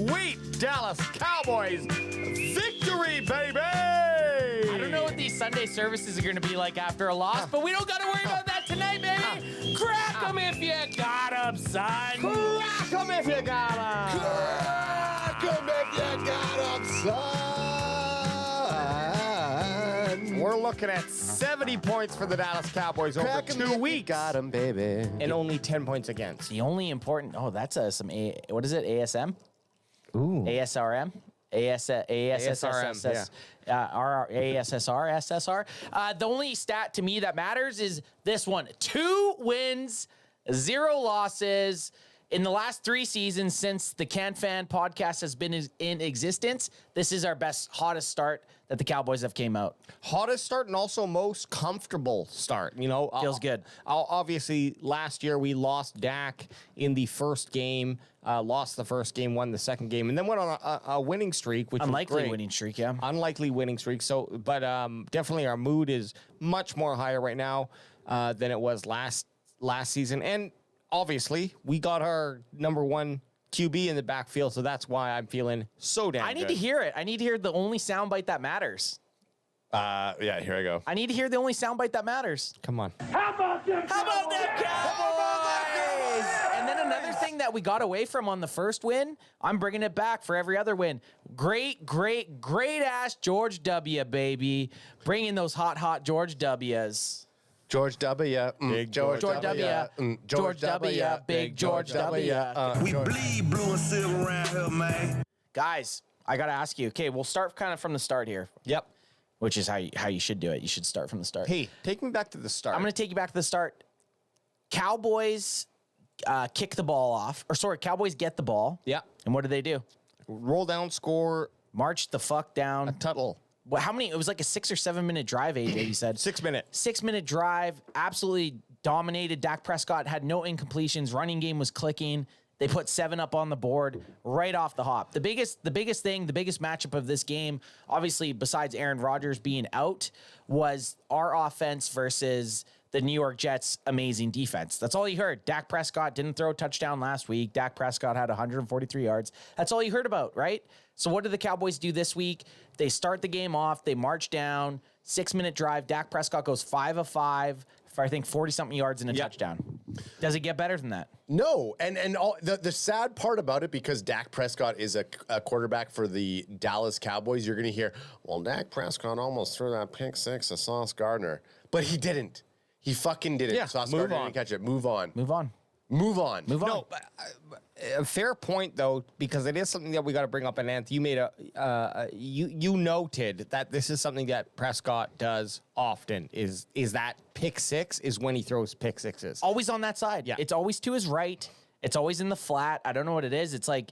sweet Dallas Cowboys victory, baby! I don't know what these Sunday services are going to be like after a loss, but we don't got to worry about that tonight, baby. Crack them if you got them, son. Crack them if you got them. Crack 'em if you got 'em, son. We're looking at 70 points for the Dallas Cowboys over Crack 'em 2 if you weeks. got 'em, baby. And only 10 points against. The only important, that's what is it, ASM? Ooh. ASRM? ASSR, SSR. The only stat to me that matters is this one. 2 wins, 0 losses. In the last 3 seasons since the CanFan podcast has been in existence, this is our best, hottest start that the Cowboys have came out. Hottest start and also most comfortable start. You know, Feels good. Obviously, last year we lost Dak in the first game, lost the first game, won the second game, and then went on a winning streak, which Unlikely was great. winning streak, yeah. Unlikely winning streak. So, but definitely our mood is much more higher right now than it was last season, and obviously, we got our number 1 QB in the backfield, so that's why I'm feeling so damn I need good. to hear it. I need to hear the only soundbite that matters. Yeah, here I go. I need to hear the only soundbite that matters. Come on. How about them Cowboys? And then another thing that we got away from on the first win, I'm bringing it back for every other win. Great ass George W, baby. Bringing those hot George W's. George W. Big George George W. George W. Big George W. We bleed blue and silver around here, man. Guys, I got to ask you. Okay, we'll start kind of from the start here. Yep. Which is how you should do it. You should start from the start. Hey, take me back to the start. I'm going to take you back to the start. Cowboys kick the ball off. Cowboys get the ball. Yeah. And what do? Roll down, score, March the fuck down. Tuttle. Well, how many? It was like a 6 or 7 minute drive, AJ, you said. 6 minutes. 6 minute drive. Absolutely dominated. Dak Prescott had no incompletions. Running game was clicking. They put 7 up on the board right off the hop. The biggest matchup of this game, obviously, besides Aaron Rodgers being out, was our offense versus the New York Jets' amazing defense. That's all you heard. Dak Prescott didn't throw a touchdown last week. Dak Prescott had 143 yards. That's all you heard about, right? So what did the Cowboys do this week? They start the game off. They march down. 6 minute drive. Dak Prescott goes 5 of 5 for, I think, 40-something yards and a touchdown. Does it get better than that? No, and all, the sad part about it, because Dak Prescott is a quarterback for the Dallas Cowboys, you're going to hear, well, Dak Prescott almost threw that pick 6 to Sauce Gardner. But he didn't. He fucking didn't. Yeah, Sauce move Gardner on. didn't catch it. Move on. No, but, a fair point though, because it is something that we got to bring up. And Anth, you made you noted that this is something that Prescott does often. Is that pick 6 is when he throws pick 6s. Always on that side. Yeah. It's always to his right. It's always in the flat. I don't know what it is. It's like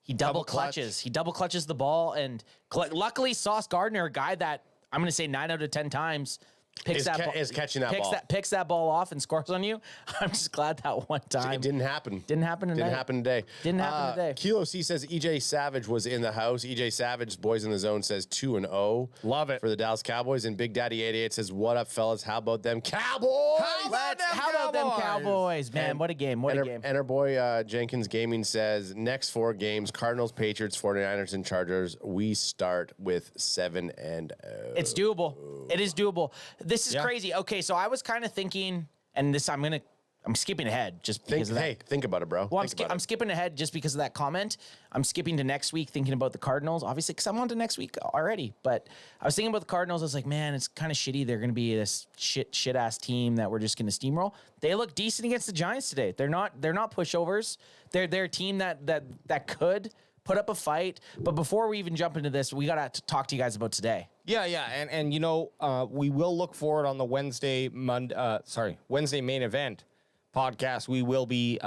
he double clutch. clutches. He double clutches the ball. And luckily, Sauce Gardner, a guy that I'm going to say 9 out of 10 times, Is catching that ball. Picks that ball off and scores on you. I'm just glad that one time. It didn't happen. Didn't happen tonight. Didn't happen today. Didn't happen today. Kilo C says EJ Savage was in the house. EJ Savage, Boys in the Zone, says 2-0. Love it. For the Dallas Cowboys. And Big Daddy 88 says, what up, fellas? How about them Cowboys? How about them How about them Cowboys? Cowboys? Man, what a game. What a game. And our boy Jenkins Gaming says, next 4 games, Cardinals, Patriots, 49ers, and Chargers, we start with 7-0. It's doable. It is doable. This is Yeah. crazy. Okay, so I was kind of thinking, and this I'm skipping ahead just because of that. Think about it, bro. Well, Think about I'm it. skipping ahead just because of that comment. I'm skipping to next week thinking about the Cardinals, obviously, because I'm on to next week already. But I was thinking about the Cardinals. I was like, man, it's kind of shitty. They're going to be this shit ass team that we're just going to steamroll. They look decent against the Giants today. They're not pushovers. They're a team that could put up a fight. But before we even jump into this, we got to talk to you guys about today. Yeah, and you know, we will look forward on the Wednesday main event podcast. We will be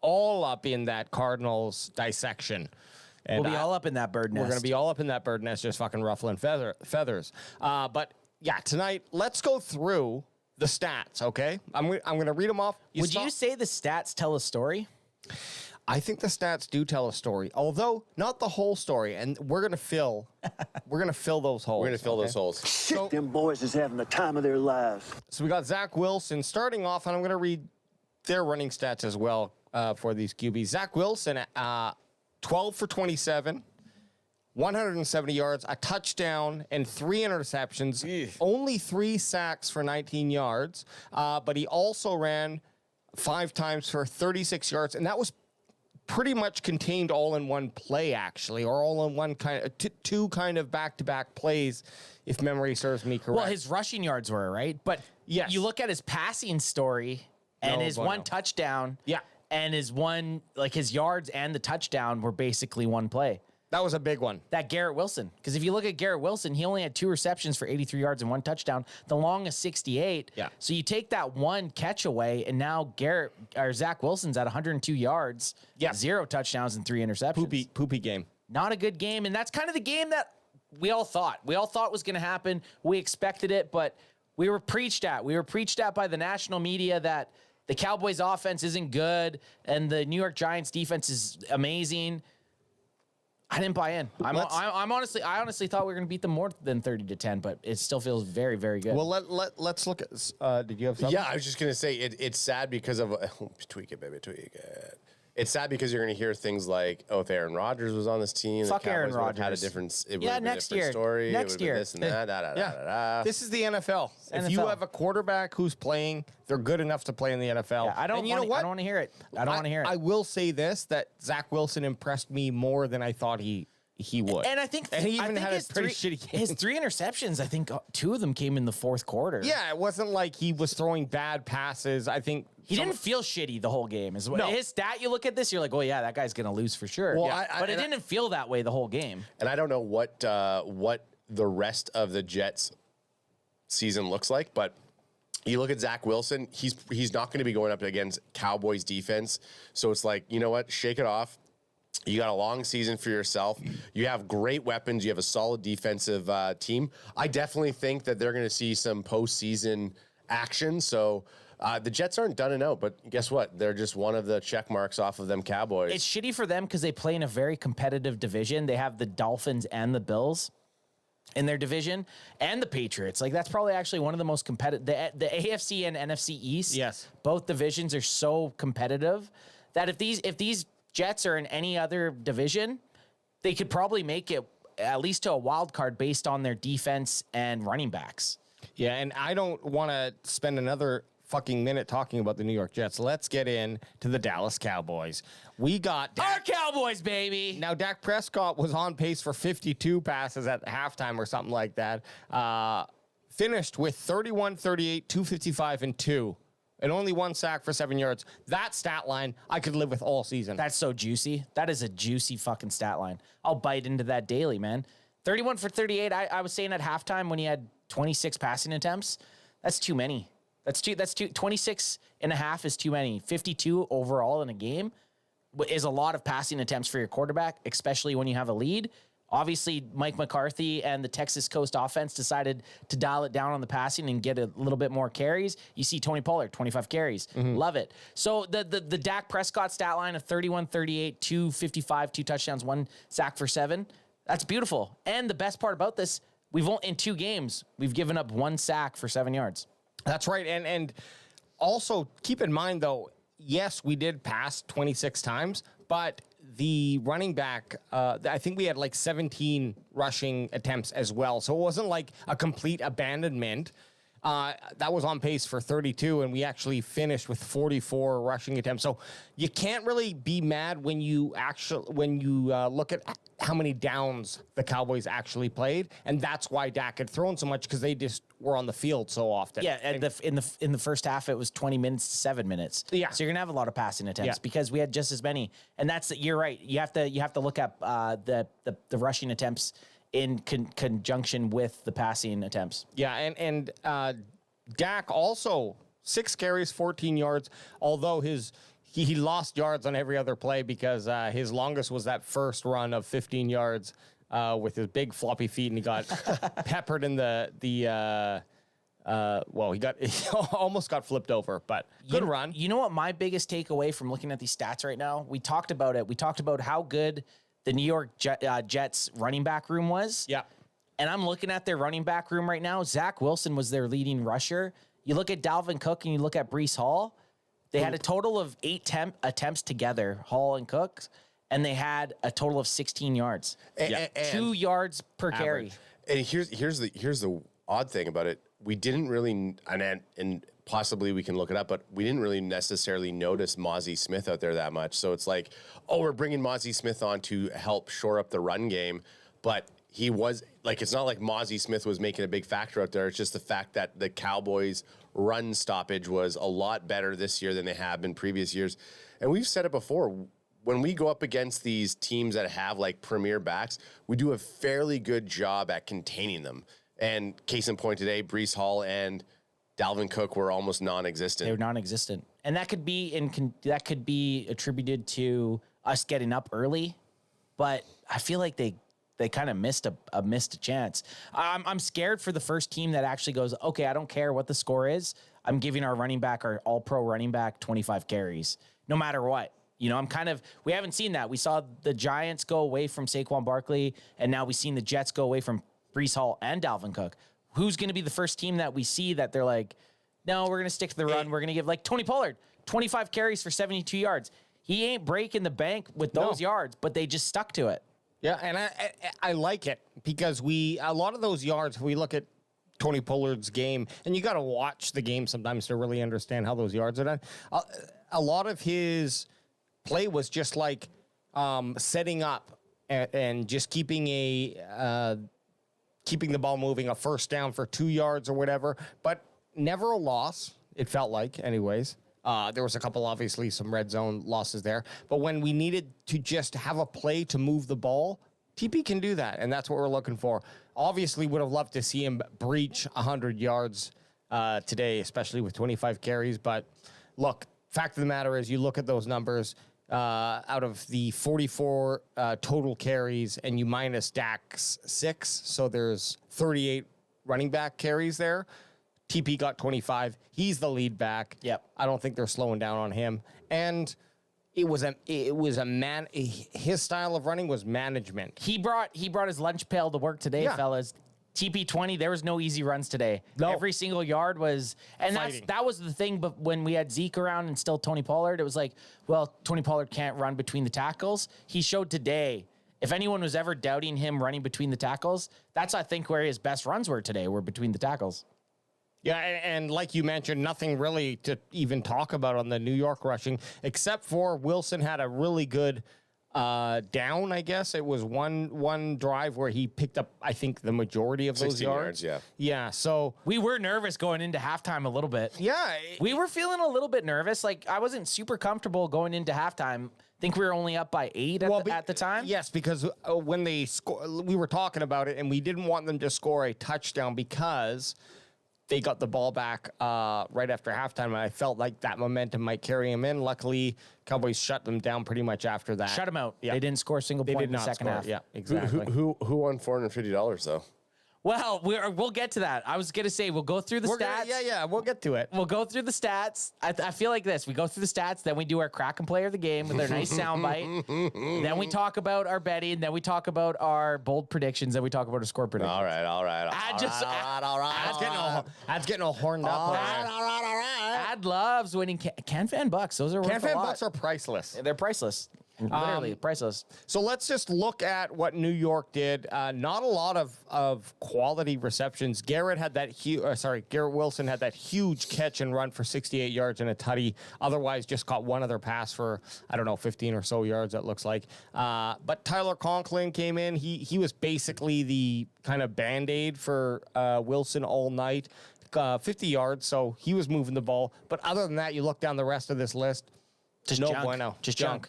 all up in that Cardinals dissection. And We'll be all up in that bird nest. We're going to be all up in that bird nest, just fucking ruffling feathers. But yeah, tonight, let's go through the stats, okay? I'm going to read them off. Would you say the stats tell a story? I think the stats do tell a story, although not the whole story, and we're gonna fill those holes. We're going to fill those holes. Shit, them boys is having the time of their lives. So we got Zach Wilson starting off, and I'm gonna read their running stats as well for these QBs. Zach Wilson 12 for 27, 170 yards, a touchdown, and 3 interceptions. Only 3 sacks for 19 yards. But he also ran 5 times for 36 yards, and that was pretty much contained all in one play, actually, or all in one kind of two kind of back-to-back plays, if memory serves me correct. Well, his rushing yards were, right? But yes, you look at his passing story and his one touchdown, and his one, like his yards and the touchdown were basically one play. That was a big one. That Garrett Wilson. Because if you look at Garrett Wilson, he only had 2 receptions for 83 yards and 1 touchdown. The longest 68. Yeah. So you take that one catch away, and now Zach Wilson's at 102 yards, 0 touchdowns and 3 interceptions. Poopy game. Not a good game, and that's kind of the game that we all thought. We all thought was going to happen. We expected it, but we were preached at. We were preached at by the national media that the Cowboys offense isn't good and the New York Giants defense is amazing. I didn't buy in. I honestly thought we were going to beat them more than 30-10, but it still feels very, very good. Well, let's look at. Did you have something? Yeah, I was just gonna say it's sad because of tweak it, baby, tweak it. It's sad because you're going to hear things like, "Oh, if Aaron Rodgers was on this team, fuck the Cowboys Aaron would have had a Rodgers. different. It would Yeah, have been a next different year. story. Next it would year. Have been this and that. Da, da, da, da, da. This is the NFL. If you NFL. have a quarterback who's playing, they're good enough to play in the NFL. Yeah, I don't want to hear it. I don't want to hear it. I will say this, that Zach Wilson impressed me more than I thought he would. And I think he even had a pretty shitty game. His 3 interceptions, I think 2 of them came in the fourth quarter. Yeah, it wasn't like he was throwing bad passes. I think he didn't feel shitty the whole game. No. His stat, you look at this, you're like, oh yeah, that guy's going to lose for sure. Well, yeah. But it didn't feel that way the whole game. And I don't know what the rest of the Jets season looks like, but you look at Zach Wilson, he's not going to be going up against Cowboys defense. So it's like, you know what? Shake it off. You got a long season for yourself. You have great weapons. You have a solid defensive team. I definitely think that they're going to see some postseason action. So the Jets aren't done and out, but guess what? They're just one of the check marks off of them Cowboys. It's shitty for them because they play in a very competitive division. They have the Dolphins and the Bills in their division, and the Patriots. Like, that's probably actually one of the most competitive. The AFC and NFC East, yes, both divisions are so competitive that if these Jets are in any other division, they could probably make it at least to a wild card based on their defense and running backs. Yeah, and I don't want to spend another fucking minute talking about the New York Jets. Let's get in to the Dallas Cowboys. We got our Cowboys, baby. Now, Dak Prescott was on pace for 52 passes at halftime or something like that. Finished with 31, 38, 255, and 2. And only 1 sack for 7 yards. That stat line I could live with all season. That's so juicy. That is a juicy fucking stat line. I'll bite into that daily, man. 31 for 38. I was saying at halftime when he had 26 passing attempts, that's too many. That's too 26 and a half is too many. 52 overall in a game is a lot of passing attempts for your quarterback, especially when you have a lead. Obviously, Mike McCarthy and the Texas Coast offense decided to dial it down on the passing and get a little bit more carries. You see Tony Pollard, 25 carries. Love it. So the Dak Prescott stat line of 31, 38, 255, 2 touchdowns, 1 sack for 7. That's beautiful. And the best part about this, in 2 games, we've given up 1 sack for 7 yards. That's right. And also keep in mind, though, yes, we did pass 26 times, but the running back, I think we had like 17 rushing attempts as well. So it wasn't like a complete abandonment. That was on pace for 32, and we actually finished with 44 rushing attempts. So you can't really be mad when you look at how many downs the Cowboys actually played, and that's why Dak had thrown so much, because they just were on the field so often. Yeah, and in the first half it was 20 minutes to 7 minutes. Yeah, so you're gonna have a lot of passing attempts because we had just as many, and you're right. You have to look at the rushing attempts in conjunction with the passing attempts. Yeah, and Dak also 6 carries, 14 yards, although he lost yards on every other play because his longest was that first run of 15 yards with his big floppy feet, and he got peppered in he almost got flipped over, but good run. You know what my biggest takeaway from looking at these stats right now? We talked about it. We talked about how good the New York Jets running back room was. Yeah. And I'm looking at their running back room right now. Zach Wilson was their leading rusher. You look at Dalvin Cook and you look at Breece Hall. They had a total of 8 attempts together, Hall and Cook. and they had a total of 16 yards. And 2 yards per carry. And here's the odd thing about it. We didn't really, and possibly we can look it up, but we didn't really necessarily notice Mozzie Smith out there that much. So it's like, oh, we're bringing Mozzie Smith on to help shore up the run game, but he was like, it's not like Mozzie Smith was making a big factor out there. It's just the fact that the Cowboys' run stoppage was a lot better this year than they have been previous years. And we've said it before. When we go up against these teams that have like premier backs, we do a fairly good job at containing them. And case in point today, Breece Hall and Dalvin Cook were almost non-existent. They were non-existent, and that could be attributed to us getting up early. But I feel like they kind of missed a chance. I'm scared for the first team that actually goes, okay, I don't care what the score is. I'm giving our running back, our all-pro running back, 25 carries, no matter what. You know, we haven't seen that. We saw the Giants go away from Saquon Barkley, and now we've seen the Jets go away from Breece Hall and Dalvin Cook. Who's going to be the first team that we see that they're like, no, we're going to stick to the run. We're going to give like Tony Pollard, 25 carries for 72 yards. He ain't breaking the bank with those yards, but they just stuck to it. Yeah, and I like it because a lot of those yards, we look at Tony Pollard's game, and you got to watch the game sometimes to really understand how those yards are done. A lot of his play was just like setting up and just keeping the ball moving, a first down for 2 yards or whatever, but never a loss, it felt like, anyways. There was a couple, obviously, some red zone losses there. But when we needed to just have a play to move the ball, TP can do that, and that's what we're looking for. Obviously, would have loved to see him breach 100 yards today, especially with 25 carries. But look, fact of the matter is, you look at those numbers, out of the 44 total carries, and you minus Dak's 6, so there's 38 running back carries there. TP got 25. He's the lead back. Yep. I don't think they're slowing down on him. And his style of running was management. He brought his lunch pail to work today, fellas. TP20, there was no easy runs today. No. Every single yard was, and that was the thing. But when we had Zeke around and still Tony Pollard, it was like, well, Tony Pollard can't run between the tackles. He showed today. If anyone was ever doubting him running between the tackles, that's, I think, where his best runs were today, were between the tackles. Yeah, and like you mentioned, nothing really to even talk about on the New York rushing, except for Wilson had a really good down, I guess. It was one drive where he picked up, I think, the majority of those yards. Yeah, so we were nervous going into halftime a little bit. Yeah. We were feeling a little bit nervous. Like, I wasn't super comfortable going into halftime. I think we were only up by 8 at the time. Yes, because when they we were talking about it, and we didn't want them to score a touchdown because they got the ball back right after halftime, and I felt like that momentum might carry them in. Luckily, Cowboys shut them down pretty much after that. Shut them out. Yeah. They didn't score a single point in the second half. Yeah, exactly. Who won $450 though? Well, we'll get to that. I was going to say, we'll go through the stats. We'll get to it. We'll go through the stats. I feel like this. We go through the stats, then we do our crack and player of the game with our nice soundbite. Then we talk about our betting. Then we talk about our bold predictions. Then we talk about our score predictions. All right. That's getting all horned up. All right. Ad loves winning CanFan bucks. Those are worth CanFan a lot. bucks are priceless. They're priceless. Literally priceless. So let's just look at what New York did. Not a lot of quality receptions. Garrett Wilson had that huge catch and run for 68 yards and a tutty. Otherwise, just caught one other pass for, 15 or so yards, it looks like. But Tyler Conklin came in. He was basically the kind of Band-Aid for Wilson all night. 50 yards, so he was moving the ball. But other than that, you look down the rest of this list. Just junk.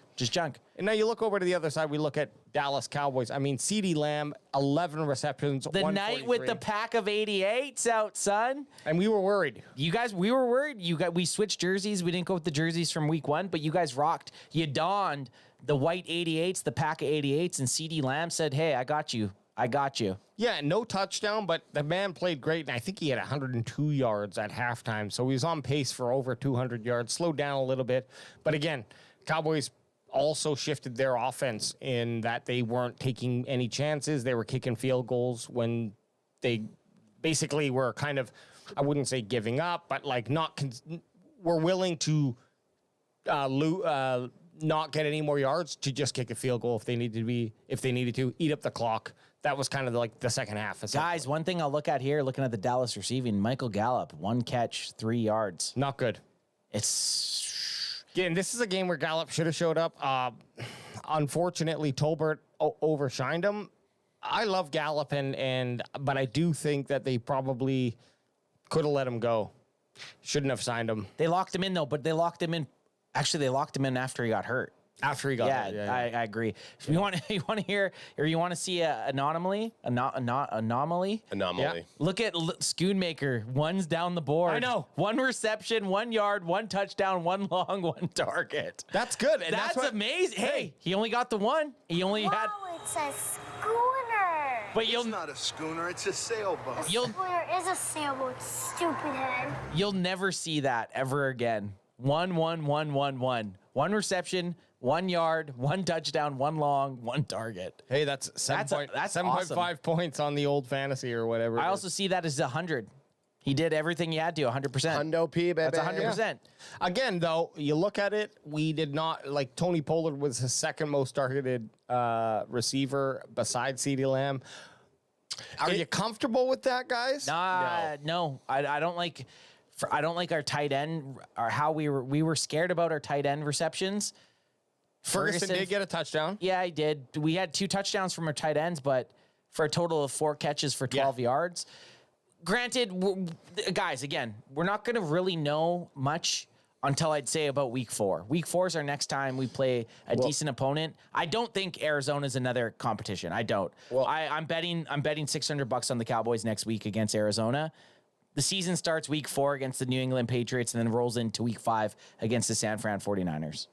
And now you look over to the other side. We look at Dallas Cowboys. I mean, CeeDee Lamb, 11 receptions. The night with the pack of 88s out, son. And we were worried. We were worried. We switched jerseys. We didn't go with the jerseys from week 1, but you guys rocked. You donned the white 88s, the pack of 88s, and CeeDee Lamb said, hey, I got you. Yeah, no touchdown, but the man played great, and I think he had 102 yards at halftime, so he was on pace for over 200 yards, slowed down a little bit. But again, Cowboys also shifted their offense in that they weren't taking any chances. They were kicking field goals when they basically were kind of, I wouldn't say not get any more yards to just kick a field goal if they needed to eat up the clock. That was kind of like the second half. Guys, one thing I'll look at here, looking at the Dallas receiving, Michael Gallup, 1 catch, 3 yards. Not good. Again, this is a game where Gallup should have showed up. Unfortunately, Tolbert overshined him. I love Gallup, but I do think that they probably could have let him go. Shouldn't have signed him. They locked him in, though, but they locked him in. Actually, they locked him in after he got hurt. After he got hurt. Yeah, I agree. If you want to hear, or you want to see an anomaly? Anomaly. Look at Schoonmaker. One's down the board. I know. 1 reception, 1 yard, 1 touchdown, 1 long, 1 target. That's good. And That's amazing. Hey, he only got the 1. He only had. Oh, it's a schooner. But It's not a schooner, it's a sailboat. Schooner is a sailboat, stupid head. You'll never see that ever again. 1, 1, 1, 1, 1. 1 reception, 1 yard, 1 touchdown, 1 long, 1 target. Hey, that's 7.5 awesome. points on the old fantasy or whatever. I also see that as 100. He did everything he had to, 100%. Hundo P, baby. That's 100%. Again, though, you look at it, we did not, like, Tony Pollard was the second most targeted receiver besides CeeDee Lamb. Are you comfortable with that, guys? No. I don't like. I don't like our tight end or how we were scared about our tight end receptions. Ferguson did get a touchdown. Yeah, he did. We had 2 touchdowns from our tight ends, but for a total of 4 catches for 12 yards. Granted, guys, again, we're not going to really know much until I'd say about week 4. Week 4 is our next time we play a decent opponent. I don't think Arizona's another competition. I don't. Well, I'm betting $600 on the Cowboys next week against Arizona. The season starts week 4 against the New England Patriots and then rolls into week 5 against the San Fran 49ers.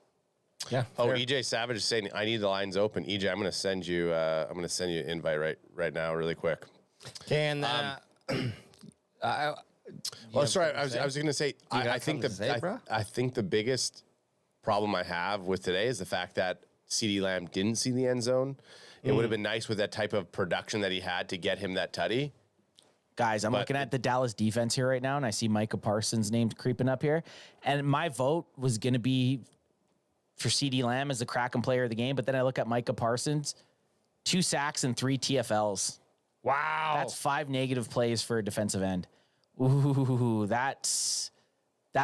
Yeah. Oh, EJ Savage is saying, I need the lines open. EJ, I'm going to send you an invite right now, really quick. And sorry, I was going to say, I think the biggest problem I have with today is the fact that CeeDee Lamb didn't see the end zone. It would have been nice with that type of production that he had to get him that tutty. Guys, I'm looking at the Dallas defense here right now, and I see Micah Parsons' name creeping up here. And my vote was going to be for CeeDee Lamb as the Kraken player of the game, but then I look at Micah Parsons, 2 sacks and 3 TFLs. wow. That's 5 negative plays for a defensive end. Ooh, that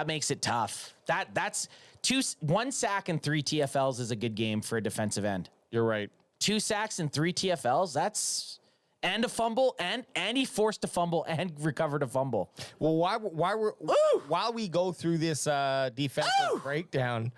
makes it tough. That's 1 sack and 3 TFLs is a good game for a defensive end. You're right. 2 sacks and 3 TFLs, and a fumble, and he forced a fumble and recovered a fumble. Well, while we go through this defensive breakdown,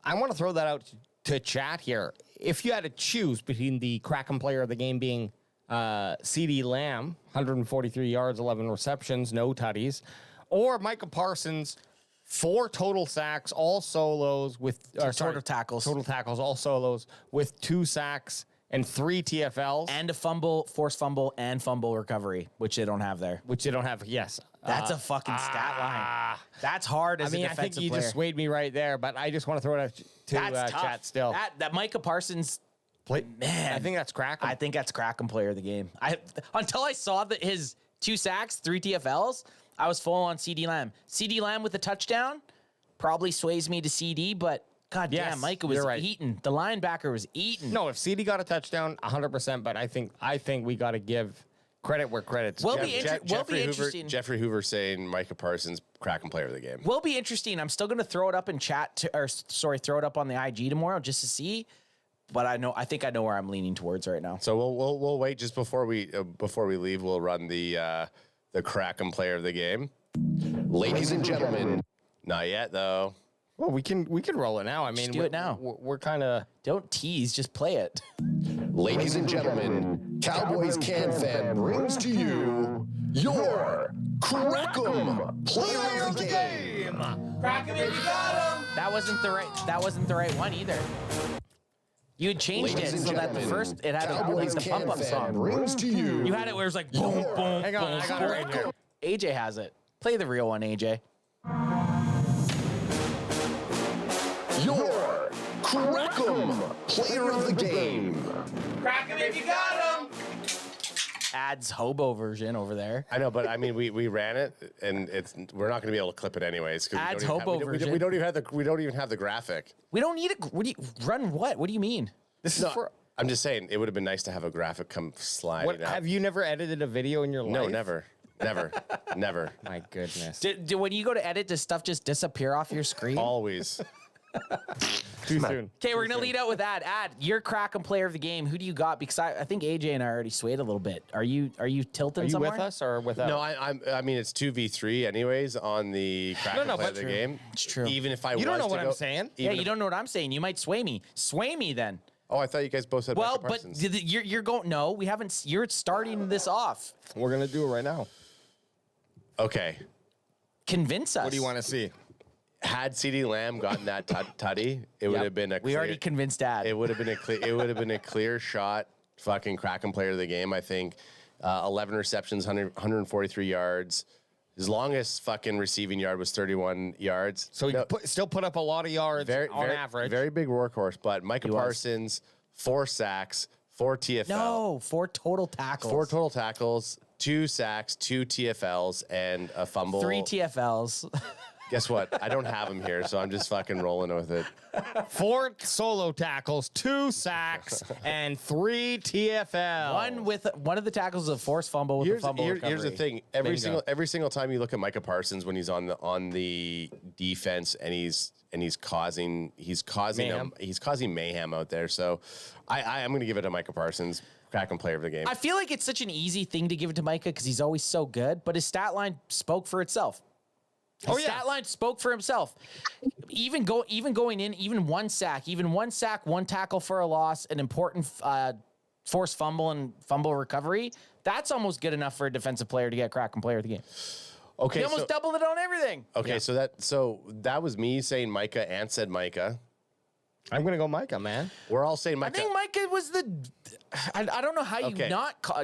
I want to throw that out to chat here. If you had to choose between the Kraken player of the game being CeeDee Lamb, 143 yards, 11 receptions, no tutties, or Micah Parsons, 4 total sacks, all solos with total tackles, all solos with 2 sacks and 3 TFLs. and a fumble, forced fumble, and fumble recovery, which they don't have there. Which they don't have, yes. That's a fucking stat line. That's hard as a defensive player. I think you just swayed me right there, but I just want to throw it out to chat still. That Micah Parsons, man. I think that's Kraken. I think that's Kraken player of the game. Until I saw his 2 sacks, 3 TFLs, I was full on CeeDee Lamb. CeeDee Lamb with a touchdown probably sways me to CD, but God damn, Micah was eating. The linebacker was eating. No, if CD got a touchdown, 100%, but I think we got to give credit where credit's due. Will be interesting. Jeffrey Hoover saying Micah Parsons, Kraken player of the game. Will be interesting. I'm still going to throw it up in chat, throw it up on the IG tomorrow just to see. But I think I know where I'm leaning towards right now. So we'll wait just before we leave. We'll run the Kraken player of the game. Ladies and gentlemen, not yet though. Well, we can roll it now. I mean, just do it now. We're kind of don't tease, just play it. Ladies and gentlemen, Cowboys Can Fan brings to you your Crackem player of the game. Crackem if you got him. That wasn't the right one either. You had changed it so that the first it had the pump up song. Brings to you. You had it where it was like boom, boom. Hang on, I got it right here. AJ has it. Play the real one, AJ. Your Crackem player of the game. Crack him if you got him. Ad's hobo version over there. I know, but I mean, we ran it, and we're not going to be able to clip it anyways. Ad's hobo version. We don't even have the graphic. We don't need it. What do you run? What? What do you mean? This is for. I'm just saying, it would have been nice to have a graphic come sliding What, up. have you never edited a video in your life? No, never. My goodness. Do when you go to edit, does stuff just disappear off your screen? Always. Too soon. Okay, we're gonna lead out with Ad. Ad, you're Kraken player of the game. Who do you got? Because I think AJ and I already swayed a little bit. Are you tilting Are you somewhere? with us or without? No, I mean, it's 2v3 anyways on the Kraken play but of the true. game. It's true. Even if I You don't was know to what go, I'm saying. Yeah, you don't know what I'm saying. You might sway me. Sway me then. Oh, I thought you guys both said Well, Micah but Parsons. you're going. No, we haven't. You're starting this off. We're gonna do it right now. Okay. Convince us. What do you want to see? Had CeeDee Lamb gotten that tutty, it would have been a. We clear, already convinced Ad. It would have been a clear. It would have been a clear shot. Fucking Kraken player of the game. I think 11 receptions, 143 yards. His longest fucking receiving yard was 31 yards. So he still put up a lot of yards on average. Very big workhorse. But Micah Parsons, 4 sacks, 4 TFL. No, 4 total tackles. 4 total tackles, 2 sacks, 2 TFLs, and a fumble. 3 TFLs. Guess what? I don't have him here, so I'm just fucking rolling with it. 4 solo tackles, 2 sacks, and 3 TFL. One of the tackles was a forced fumble with a fumble recovery. Here's the thing: every single time you look at Micah Parsons when he's on the defense and he's causing mayhem out there. So I'm going to give it to Micah Parsons, Kraken player of the game. I feel like it's such an easy thing to give it to Micah because he's always so good, but his stat line spoke for itself. His stat line spoke for himself. Even going in, even 1 sack, 1 tackle for a loss, an important forced fumble and fumble recovery. That's almost good enough for a defensive player to get Kraken player of the game. Okay, He almost doubled it on everything. Okay, so that was me saying Micah and said Micah. I'm gonna go Micah, man. We're all saying I Micah. think Micah was the. I don't know how you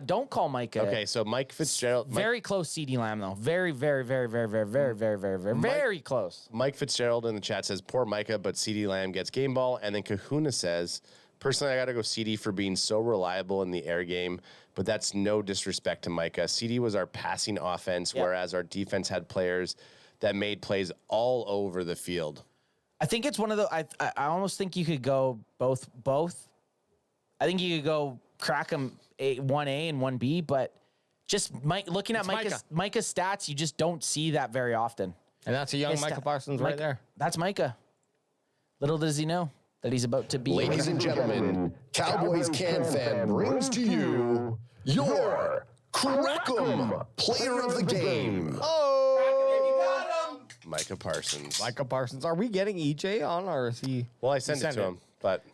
don't call Micah. Okay, so Mike Fitzgerald. Very close CeeDee Lamb though. Very close. Mike Fitzgerald in the chat says, poor Micah, but CeeDee Lamb gets game ball. And then Kahuna says, personally, I got to go CeeDee for being so reliable in the air game, but that's no disrespect to Micah. CeeDee was our passing offense, whereas our defense had players that made plays all over the field. I think it's one of the. I almost think you could go both. I think you could go crack him 1A and 1B, but just looking at Micah's stats, you just don't see that very often. And that's a young Micah Parsons right there. That's Micah. Little does he know that he's about to be. Ladies and gentlemen, Cowboys Can Fan brings to you your Crackem Player of the Game. Micah Parsons. Micah Parsons. Are we getting EJ on, or is he? Well, I sent it to him, but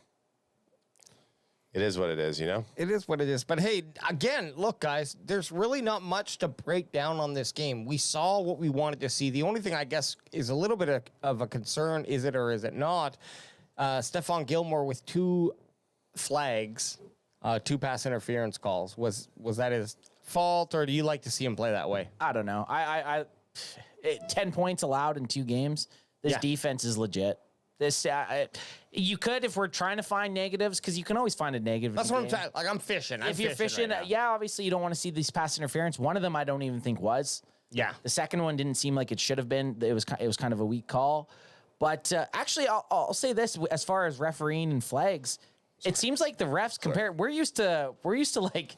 it is what it is, you know? It is what it is. But hey, again, look, guys, there's really not much to break down on this game. We saw what we wanted to see. The only thing I guess is a little bit of a concern, is it or is it not? Stephon Gilmore with 2 flags, 2 pass interference calls. Was that his fault, or do you like to see him play that way? I don't know. 10 points allowed in 2 games. This defense is legit. This you could, if we're trying to find negatives, because you can always find a negative. That's what I'm saying. Like, I'm fishing. If you're fishing, right obviously you don't want to see these pass interference. One of them I don't even think was. Yeah. The second one didn't seem like it should have been. It was kind of a weak call. But actually, I'll say this: as far as refereeing and flags, it seems like the refs we're used to like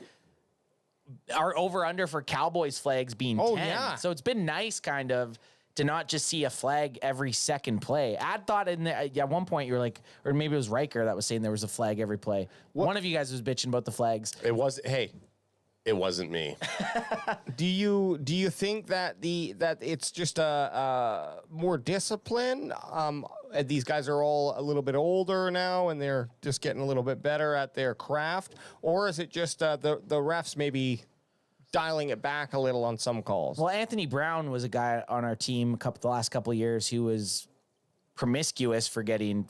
our over under for Cowboys flags being 10. Yeah. So it's been nice kind of to not just see a flag every second play. Ad thought at one point you were like, or maybe it was Riker that was saying there was a flag every play. One of you guys was bitching about the flags. It wasn't me. Do you think that it's just a more discipline? These guys are all a little bit older now, and they're just getting a little bit better at their craft, or is it just the refs maybe dialing it back a little on some calls? Well, Anthony Brown was a guy on our team the last couple of years who was promiscuous for getting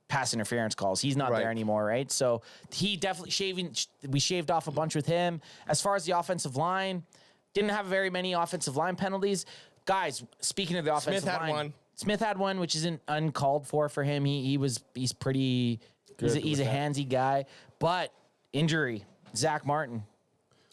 pass interference calls. He's not there anymore, right? So he definitely we shaved off a bunch with him. As far as the offensive line, didn't have very many offensive line penalties. Guys, speaking of the offensive line, Smith had one, which isn't uncalled for him. He's pretty. He's a handsy guy, but injury. Zach Martin.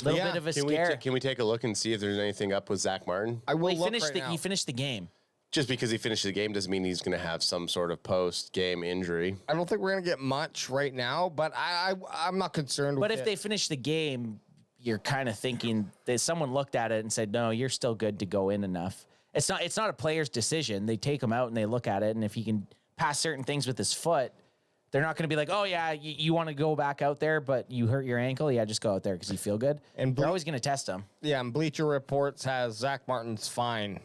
Little bit of a scare. Can we take a look and see if there's anything up with Zach Martin? I will Well, look right now. he finished the game. Just because he finished the game doesn't mean he's going to have some sort of post-game injury. I don't think we're gonna get much right now, but I'm not concerned. But with if it. they finish the game, you're kind of thinking that someone looked at it and said, "No, you're still good to go in enough." It's not a player's decision. They take him out and they look at it, and if he can pass certain things with his foot, they're not going to be like, "Oh yeah, you want to go back out there, but you hurt your ankle. Yeah, just go out there because you feel good." And they're always going to test him. yeah, and Bleacher Reports has Zach Martin's fine,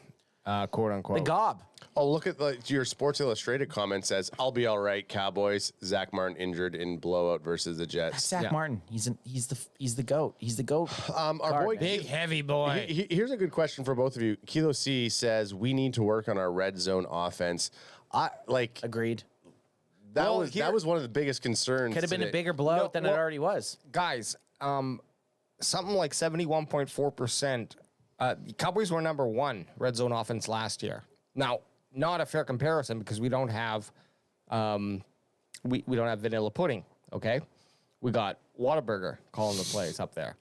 quote unquote. The gob. Oh, look at your Sports Illustrated comment says, "I'll be all right, Cowboys. Zach Martin injured in blowout versus the Jets." Zach Yeah. Martin. He's the goat. He's the goat. Our boy, Big heavy boy. Here's a good question for both of you. Kilo C says we need to work on our red zone offense. Agreed. That Well, that was one of the biggest concerns. Could have been a today. bigger blowout than it well- already was. Guys, something like 71.4%. Cowboys were number one red zone offense last year. Now, not a fair comparison because we don't have we don't have vanilla pudding. Okay, we got Whataburger calling the plays up there.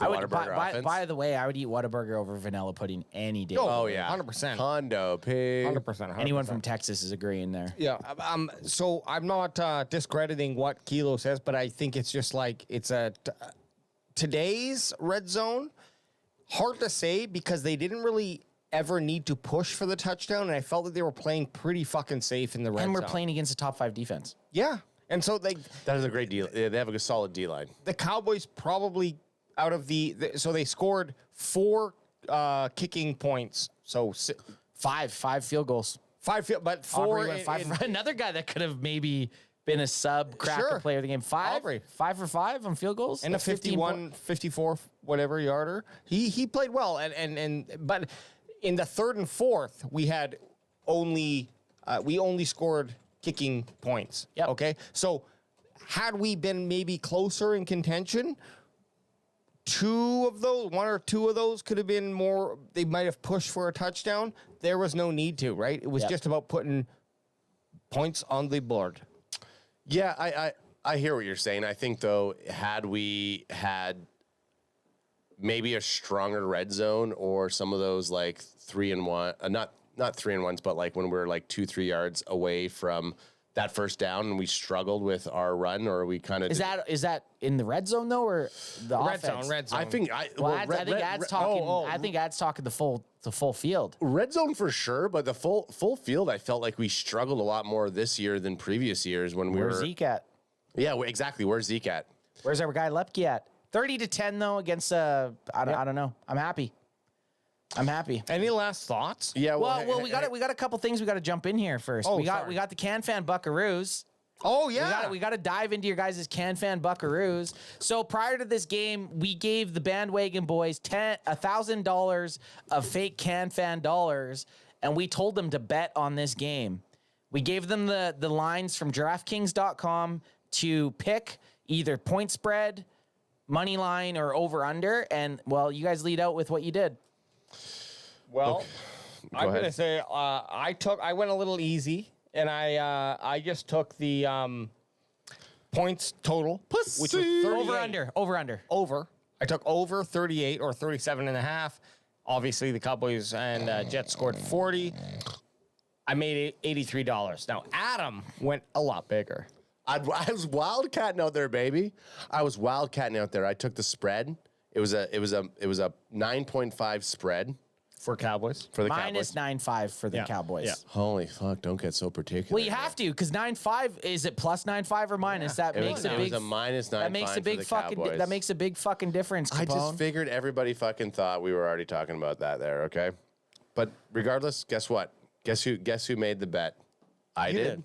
I would, Whataburger offense? by the way, I would eat Whataburger over vanilla pudding any day. Oh yeah, 100%. Hondo pig. 100%. Anyone from Texas is agreeing there. Yeah. So I'm not discrediting what Kilo says, but I think it's just like today's red zone. Hard to say because they didn't really ever need to push for the touchdown, and I felt that they were playing pretty fucking safe in the red zone. And we're playing against a top 5 defense. Yeah. And so That is a great deal. Yeah, they have a solid D line. the Cowboys probably out of so they scored 4 kicking points. So Five field goals. 5 field, but 4 Aubrey went five for another guy that could have maybe been a sub cracker Sure. player of the game. Aubrey. 5 for 5 on field goals. and a That's 15 54 whatever yarder. He played well and but in the third and fourth we had only scored kicking points. Yep. Okay. So had we been maybe closer in contention, 1 or 2 of those could have been more. They might have pushed for a touchdown. There was no need to, right? It was Yep. just about putting points on the board. Yeah, I hear what you're saying. I think though, had we had maybe a stronger red zone or some of those like 3-and-1, not 3-and-1s, but like when we're like 2-3 yards away from that first down and we struggled with our run, or we kind of Is that in the red zone though, or the Red offense? zone, red zone. I think Well, I think Ad's talking. I think Ad's talking the full field. red zone for sure, but the full field, I felt like we struggled a lot more this year than previous years when we Where's were. Zeke at? Yeah, exactly. Where's Zeke at? Where's our guy Lepke at? 30-10 though against I don't know. I'm happy. Any last thoughts? Yeah. Well, we got a couple things we got to jump in here first. Oh, we got sorry. the Can Fan Buckaroos. Oh yeah. We got to dive into your guys' Can Fan Buckaroos. So prior to this game, we gave the Bandwagon Boys $1,000 of fake Can Fan dollars, and we told them to bet on this game. We gave them the lines from DraftKings.com to pick either point spread, money line, or over under. And well, you guys lead out with what you did. Well, I'm ahead. gonna say I went a little easy, and I just took the points total, which was 38. Over under. Over. I took over 38 or 37.5. Obviously, the Cowboys and Jets scored 40. I made $83. Now Adam went a lot bigger. I was wildcatting out there, baby. I was wildcatting out there. I took the spread. It was a 9.5 spread For Cowboys. for the Minus Cowboys. 9.5 for the Yeah. Cowboys. Yeah. Holy fuck! Don't get so particular. Well, you have to because 9.5 is it plus 9.5 or minus? That makes it a big. was a minus 9.5 That makes a big for the fucking. Cowboys. That makes a big fucking difference. I Capone. just figured everybody fucking thought we were already talking about that there. Okay, but regardless, guess what? Guess who made the bet? I You did. did.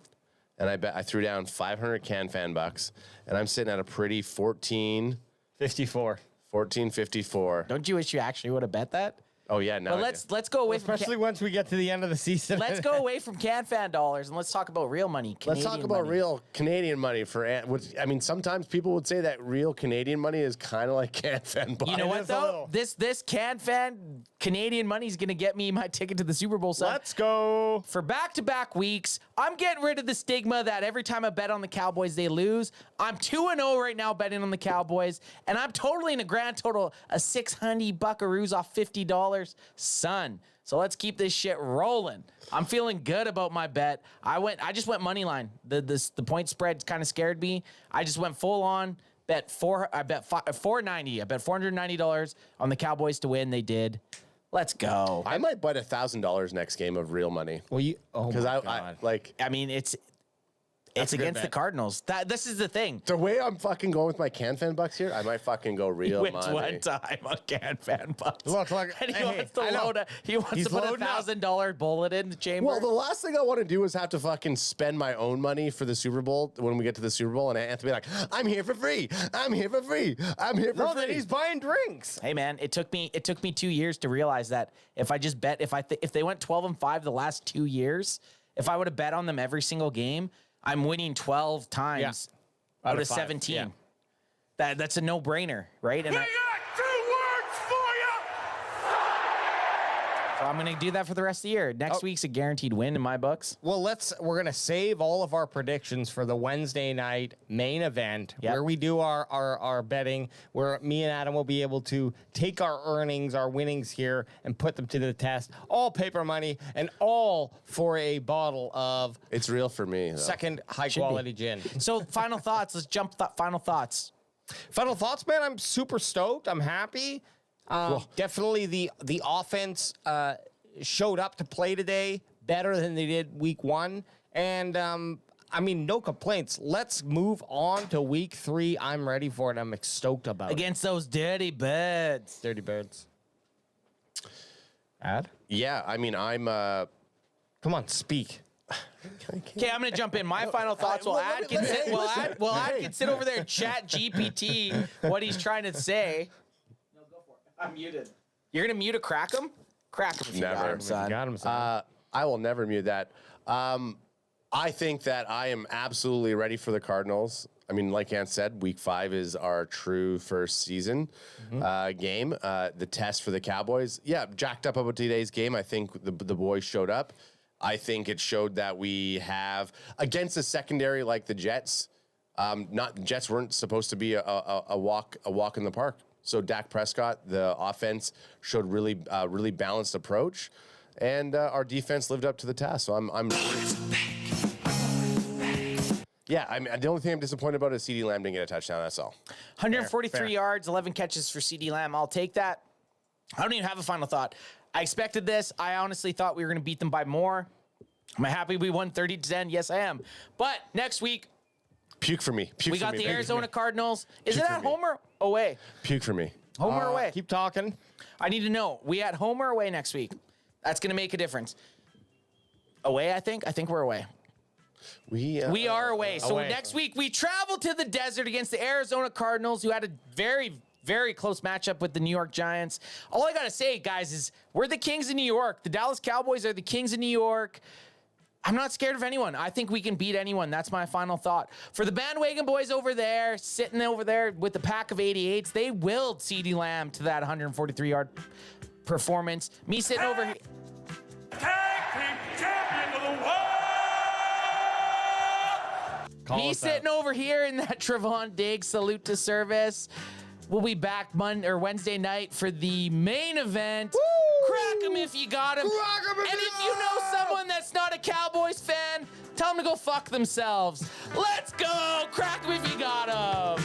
And I threw down 500 Can Fan bucks, and I'm sitting at a pretty 14.54. Don't you wish you actually would have bet that? Oh yeah, no. But let's go away from Especially once we get to the end of the season. let's go away from Can Fan dollars and let's talk about real money. Let's talk Canadian about money. real Canadian money which I mean, sometimes people would say that real Canadian money is kind of like Can Fan bucks. You know what is a though? little. This Can Fan Canadian money's going to get me my ticket to the Super Bowl. Son. Let's go. For back-to-back weeks, I'm getting rid of the stigma that every time I bet on the Cowboys, they lose. I'm 2-0 right now betting on the Cowboys, and I'm totally in a grand total of 600 buckaroos off $50. Son. So let's keep this shit rolling. I'm feeling good about my bet. I just went money line. The point spread kind of scared me. I just went full on. I bet $490. I bet $490 on the Cowboys to win. They did. Let's go. I might bet $1,000 next game of real money. Well, Because I mean, it's against the Cardinals. This is the thing. the way I'm fucking going with my CanFan bucks here, I might fucking go real He wins money. one time on CanFan bucks. Look, And he hey, wants to I know. load. He wants He's to put loading up. $1,000 bullet in the chamber. Well, the last thing I want to do is have to fucking spend my own money for the Super Bowl when we get to the Super Bowl, and I have to be like, I'm here for free. I'm here for free. I'm here for No, free. then he's buying drinks. Hey man, it took me 2 years to realize that if I just bet if they went 12-5 the last 2 years, if I would have bet on them every single game, I'm winning 12 times out of 5, 17. yeah. That's a no-brainer, right? And so I'm going to do that for the rest of the year. Next week's a guaranteed win in my books. Well, we're gonna save all of our predictions for the Wednesday night main event where we do our betting, where me and Adam will be able to take our earnings, our winnings here, and put them to the test. All paper money and all for a bottle of It's real for me. Though. second high quality gin. So final thoughts. Let's jump. Final thoughts. Final thoughts, man. I'm super stoked. I'm happy. Definitely the offense showed up to play today better than they did week 1. And I mean, no complaints. Let's move on to week 3. I'm ready for it. I'm stoked about Against those dirty birds. it. Dirty Birds. Ad? Yeah, I mean, I'm. Come on, speak. Okay, I'm gonna jump in. My final thoughts. Will Ad can sit over there and chat GPT what he's trying to say. No, go for it. I'm muted. You're gonna mute a Crackum? Crackum. Never. Got him, son. I will never mute that. I think that I am absolutely ready for the Cardinals. I mean, like Ant said, week 5 is our true first season game. The test for the Cowboys. Yeah, jacked up about today's game. I think the boys showed up. I think it showed that we have, against a secondary like the Jets, the Jets weren't supposed to be a walk in the park. So Dak Prescott, the offense showed really balanced approach, and our defense lived up to the task. So I'm yeah. I mean, the only thing I'm disappointed about is CeeDee Lamb didn't get a touchdown. That's all. 143 yards, 11 catches for CeeDee Lamb. I'll take that. I don't even have a final thought. I expected this. I honestly thought we were going to beat them by more. Am I happy we won 30-10? Yes, I am. But next week, Puke for me. Puke we for got me. the Arizona Cardinals. Is Puke it for at me. home or away? Puke for me. Home or away? Keep talking. I need to know. We at home or away next week? That's going to make a difference. Away, I think. I think we're away. We We are away. So away. next week, we travel to the desert against the Arizona Cardinals, who had a very, very close matchup with the New York Giants. All I got to say, guys, is we're the Kings of New York. The Dallas Cowboys are the Kings of New York. I'm not scared of anyone. I think we can beat anyone. That's my final thought. For the bandwagon boys over there, sitting over there with the pack of 88s, they willed CeeDee Lamb to that 143-yard performance. Me sitting over here. Me sitting over here in that Trevon Diggs salute to service. We'll be back Monday or Wednesday night for the main event. Crack him if you got him. And if you know someone that's not a Cowboys fan, tell them to go fuck themselves. Let's go. Crack him if you got him.